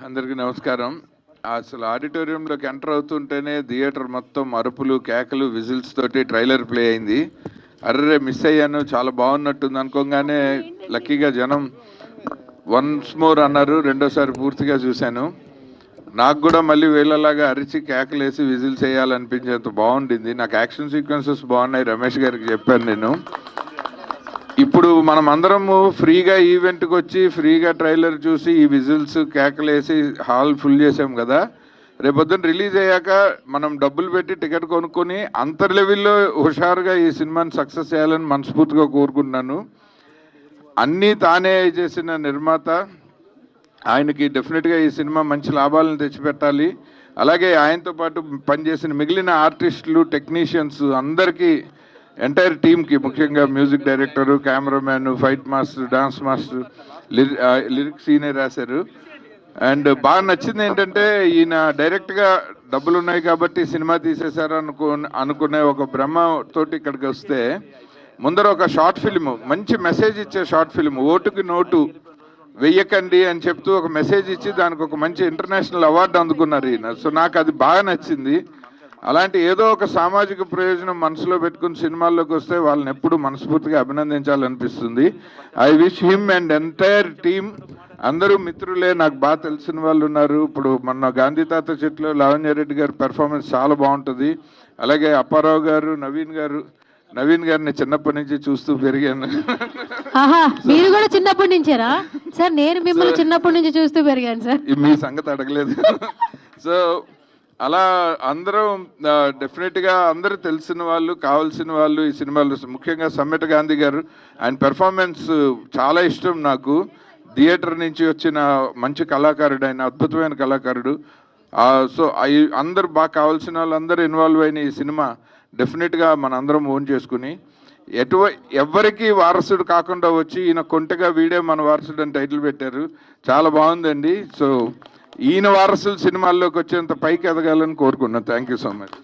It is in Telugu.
అందరికీ నమస్కారం. అసలు ఆడిటోరియంలోకి ఎంటర్ అవుతుంటేనే థియేటర్ మొత్తం అరుపులు, కేకలు, విజిల్స్ తోటి ట్రైలర్ ప్లే అయింది. అర్రే మిస్ అయ్యాను, చాలా బాగున్నట్టుంది అనుకోగానే లక్కీగా జనం వన్స్ మోర్ అన్నారు. రెండోసారి పూర్తిగా చూశాను. నాకు కూడా మళ్ళీ వీళ్ళలాగా అరిచి కేకలేసి విజిల్స్ వేయాలనిపించేంత బాగుండింది. నాకు యాక్షన్ సీక్వెన్సెస్ బాగున్నాయి, రమేష్ గారికి చెప్పాను నేను. ఇప్పుడు మనం అందరము ఫ్రీగా ఈవెంట్కి వచ్చి ఫ్రీగా ట్రైలర్ చూసి ఈ విజిల్స్ కేకలేసి హాల్ ఫుల్ చేసాం కదా. రేపొద్దున రిలీజ్ అయ్యాక మనం డబ్బులు పెట్టి టికెట్ కొనుక్కొని అంతర్ లెవెల్లో హుషారుగా ఈ సినిమాని సక్సెస్ చేయాలని మనస్ఫూర్తిగా కోరుకుంటున్నాను. అన్నీ తానే చేసిన నిర్మాత, ఆయనకి డెఫినెట్గా ఈ సినిమా మంచి లాభాలను తెచ్చిపెట్టాలి. అలాగే ఆయనతో పాటు పనిచేసిన మిగిలిన ఆర్టిస్టులు, టెక్నీషియన్స్ అందరికీ, ఎంటైర్ టీమ్కి, ముఖ్యంగా music director, cameraman, fight master, dance master, lyrics ఈయనే రాశారు. అండ్ బాగా నచ్చింది ఏంటంటే ఈయన డైరెక్ట్గా డబ్బులు ఉన్నాయి కాబట్టి సినిమా తీసేశారు అనుకునే ఒక బ్రహ్మతోటి ఇక్కడికి వస్తే ముందర ఒక షార్ట్ ఫిల్మ్, మంచి మెసేజ్ ఇచ్చే షార్ట్ ఫిల్మ్, ఓటుకి నోటు వెయ్యకండి అని చెప్తూ ఒక మెసేజ్ ఇచ్చి దానికి ఒక మంచి ఇంటర్నేషనల్ అవార్డు అందుకున్నారు ఈయన. సో నాకు అది బాగా నచ్చింది. అలాంటి ఏదో ఒక సామాజిక ప్రయోజనం మనసులో పెట్టుకుని సినిమాల్లోకి వస్తే వాళ్ళని ఎప్పుడు మనస్ఫూర్తిగా అభినందించాలనిపిస్తుంది. I wish him and entire team, అందరూ మిత్రులే, నాకు బాగా తెలిసిన వాళ్ళు ఉన్నారు. ఇప్పుడు మొన్న గాంధీ తాత చెట్లో లావణ్యారెడ్డి గారి పెర్ఫార్మెన్స్ చాలా బాగుంటుంది. అలాగే అప్పారావు గారు, నవీన్ గారిని చిన్నప్పటి నుంచి చూస్తూ పెరిగాను. మీరు కూడా చిన్నప్పటి నుంచేరా సార్? నేను మిమ్మల్ని చిన్నప్పటి నుంచి చూస్తూ పెరిగాను సార్. మీ సంగతి అడగలేదు. సో అలా అందరం డెఫినెట్గా అందరూ తెలిసిన వాళ్ళు, కావాల్సిన వాళ్ళు ఈ సినిమాలో, ముఖ్యంగా సమ్మెట గాంధీ గారు, ఆయన పెర్ఫార్మెన్స్ చాలా ఇష్టం నాకు. థియేటర్ నుంచి వచ్చిన మంచి కళాకారుడు ఆయన, అద్భుతమైన కళాకారుడు. సో అందరూ బాగా కావాల్సిన వాళ్ళందరూ ఇన్వాల్వ్ అయిన ఈ సినిమా డెఫినెట్గా మన అందరం ఓన్ చేసుకుని ఎవరికి వారసుడు కాకుండా వచ్చి ఈయన కొంటగా వీడే మన వారసుడు అని టైటిల్ పెట్టారు. చాలా బాగుందండి. సో ఈయన వారసులు సినిమాల్లోకి వచ్చేంత పైకి ఎదగాలని కోరుకున్నాను. Thank you so much.